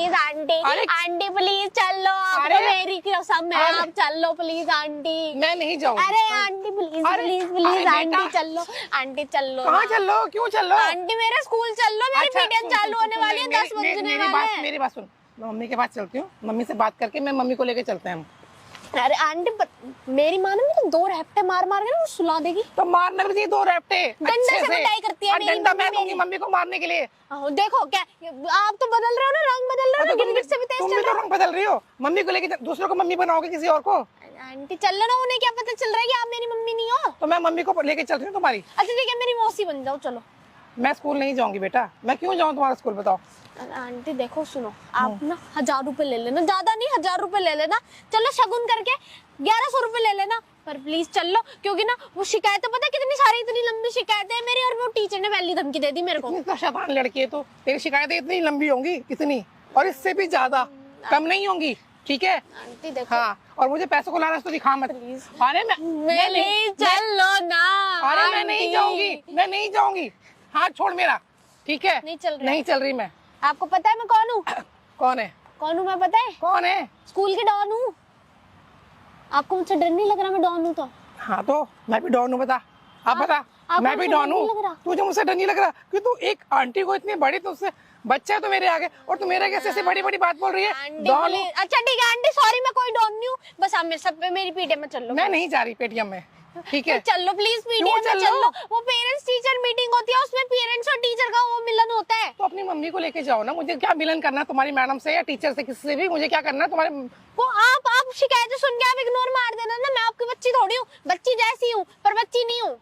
Please aunty, aunty please चल लो, आपको मेरी कसम है, आप चल लो प्लीज आंटी। मैं नहीं जाऊंगी। अरे aunty please please please aunty चल लो, आंटी चल लो। कहाँ चल लो, क्यों चल लो? आंटी मेरे स्कूल चल लो, मेरी पीटीएम चालू होने वाली है, 10 बजने वाले हैं। मेरी बात सुन, मैं मम्मी के पास चलती हूँ, मम्मी से बात करके मैं मम्मी को लेके चलते हैं हम। अरे आंटी मेरी माँ ना मुझे 2 रैप्टे मार मार के ना सुला देगी। तो मारना भी चाहिए 2 रैप्टे, डंडे से पिटाई करती है मेरी डंडा मैं दूंगी मम्मी को मारने के लिए। देखो क्या आप तो बदल रहे हो ना, रंग बदल रहे हो ना, गिरगिट से भी तेज तुम चल भी रहे तो रंग बदल रही हो। मम्मी को लेके दूसरों को मम्मी बनाओगे किसी और को। आंटी चल लो ना, उन्हें क्या पता चल रहा है कि आप मेरी मम्मी नहीं हो। तो मैं मम्मी को लेके चल रही हूँ तुम्हारी। अच्छा ठीक है, मेरी मौसी बन जाओ, चलो। मैं स्कूल नहीं जाऊंगी बेटा, मैं क्यों जाऊँ तुम्हारा स्कूल, बताओ। आंटी देखो सुनो, आप ना 1000 रुपए ले लेना, ज्यादा नहीं 1000 रुपए ले लेना, चलो शगुन करके 1100 रुपए ले लेना, पर प्लीज चल लो, क्योंकि ना वो शिकायतें पता कितनी सारी, इतनी लंबी शिकायतें है मेरी, और वो टीचर ने पहली धमकी दे दी मेरे को। इतनी तो शैतान लड़की है, तो तेरी शिकायतें इतनी लंबी होंगी, कितनी, और इससे भी ज्यादा कम नहीं होंगी, ठीक है। आंटी देखो, हाँ, और मुझे पैसों को लालच तो दिखा मत। अरे मैं चल लो ना। अरे मैं नहीं जाऊंगी, मैं नहीं जाऊंगी, हाथ छोड़ मेरा, ठीक है। नहीं चल रही, नहीं चल रही मैं। आपको पता है मैं कौन हूँ? कौन है? कौन हूँ मैं पता है? कौन है? स्कूल की डॉन हूँ। आपको मुझसे डर नहीं लग रहा मैं डॉन हूँ तो? हाँ तो मैं भी डॉन हूँ, बता, आप बता। मैं भी डॉन हूँ, तुझे मुझसे डर नहीं लग रहा कि तू एक आंटी को इतनी बड़ी, तुझसे बच्चा है तो मेरे आगे, और तू मेरे कैसे ऐसी बड़ी बड़ी बात बोल रही है। डॉन। अच्छा ठीक है आंटी, सॉरी मैं कोई डॉन नहीं हूँ, बस आप मेरे सब पे मेरी पीटीएम में चल लो। मैं नहीं जा रही पेटीएम में, ठीक है। चल लो प्लीज पीटीएम में चल लो। वो पेरेंट्स टीचर मीटिंग होती है, उसमें पेरेंट्स और टीचर का वो मिलन होता है। तो अपनी मम्मी को लेके जाओ ना, मुझे क्या मिलन करना तुम्हारी मैडम से या टीचर से, किसी से भी मुझे क्या करना तुम्हारे। वो आप शिकायतें सुन के आप इग्नोर मार देना ना, मैं आपकी बच्ची थोड़ी हूँ, बच्ची जैसी हूँ पर बच्ची नहीं हूँ,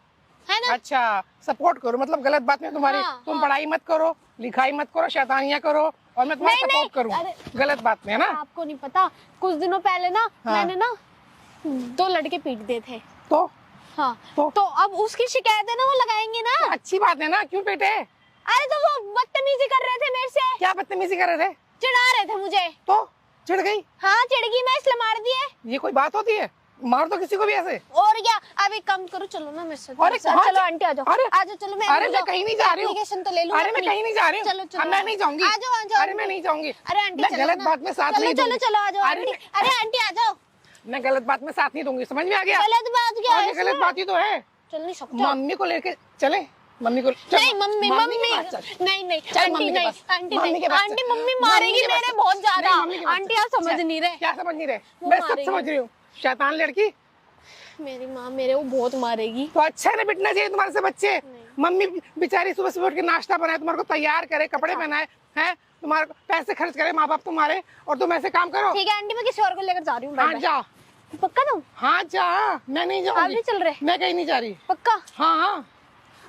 है ना। अच्छा सपोर्ट करो, मतलब गलत बात में तुम्हारी। तुम पढ़ाई मत करो, लिखाई मत करो, शैतानियां करो, और मैं तुम्हारा सपोर्ट करूँ गलत बात में, है ना। आपको नहीं पता, कुछ दिनों पहले ना मैंने ना 2 लड़के पीट दिए थे। तो हाँ तो अब उसकी शिकायत है ना, वो लगाएंगे ना। तो अच्छी बात है ना, क्यों पीटे? अरे तो वो बदतमीजी कर रहे थे मेरे से। क्या बदतमीजी कर रहे थे? चिढ़ा रहे थे मुझे। तो चिढ़ गई? हाँ चिढ़ गई मैं, इसलिए मार दिए। ये कोई बात होती है? मार दो किसी को भी ऐसे। और क्या, अब एक काम करो, चलो ना मेरे साथ। चलो आंटी आ जाओ, आ जाओ, चलो मैं कहीं नहीं जा रही हूँ। एप्लीकेशन तो ले लूँ। अरे मैं कहीं नहीं जा रही हूँ। चलो चलो, मैं नहीं जाऊंगी। आ जाओ आ जाओ। अरे मैं नहीं जाऊंगी। अरे आंटी मैं गलत बात में साथ नहीं दूंगी। चलो आ जाओ आंटी। अरे आंटी आ जाओ। मैं गलत बात में साथ नहीं दूंगी, समझ में आ गया? गलत बात क्या है? गलत बात ही तो है। चल नहीं सकते। मम्मी को लेके चले, मम्मी को नहीं, मम्मी नहीं आंटी नहीं, आंटी मम्मी मारेगी मेरे बहुत ज्यादा। आंटी आप समझ नहीं रहे। क्या समझ नहीं रहे? मैं सब समझ रही हूँ। शैतान लड़की, मेरी माँ मेरे को बहुत मारेगी। तो अच्छा है, बिटना चाहिए तुम्हारे से बच्चे। मम्मी बेचारी सुबह सुबह उठ के नाश्ता बनाए, तुम्हारे को तैयार करे, कपड़े पहनाए, हैं, तुम्हारे पैसे खर्च करे माँ बाप तुम्हारे, और तुम ऐसे काम करो। ठीक है आंटी, मैं किसी और को लेकर जा रही हूँ। हाँ जा, पक्का तुम? हाँ जा, मैं नहीं जाऊंगी। आप नहीं चल रहे? मैं कहीं नहीं जा रही। पक्का? हाँ हाँ,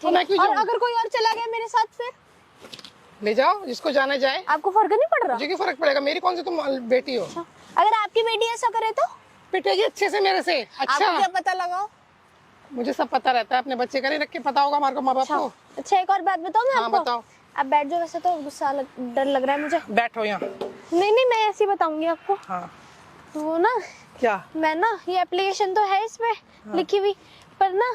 तो मैं क्यों और जाऊंगी? अगर कोई और चला गया मेरे साथ फिर? ले जाओ, जिसको जाना जाए। आपको फर्क नहीं पड़ रहा? मुझे क्यों फर्क पड़ेगा, मेरी कौन सी तुम बेटी हो। अगर आपकी बेटी ऐसा करे तो? पिटेगी अच्छे से मेरे से। अच्छा आपको क्या पता लगाओ? मुझे सब पता रहता है, अपने बच्चे का नहीं रख के पता होगा हमारे को, माँ बाप को। अच्छा एक और बात बताऊँ मैं आपको? हाँ बताओ। आप बैठ जाओ, वैसे तो गुस्सा डर लग रहा है मुझे। बैठो यहाँ। नहीं मैं ऐसे ही बताऊंगी आपको। हाँ वो ना, क्या? मैं ना, ये एप्लीकेशन तो है इसमें लिखी हुई, पर ना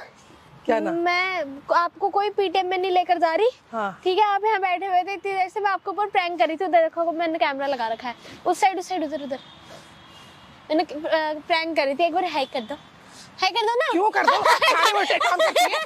क्या ना? मैं आपको कोई पीटीएम में नहीं लेकर जा रही। हाँ। ठीक है, आप यहाँ बैठे हुए थे इतनी देर से, मैं आपके ऊपर प्रैंक करी थी। उधर देखो मैंने कैमरा लगा रखा है, उस साइड उधर मैंने प्रैंक करी थी। एक बार हाई कर दो, हाई कर दो ना। क्यों कर दो? सारे उल्टे काम करती है।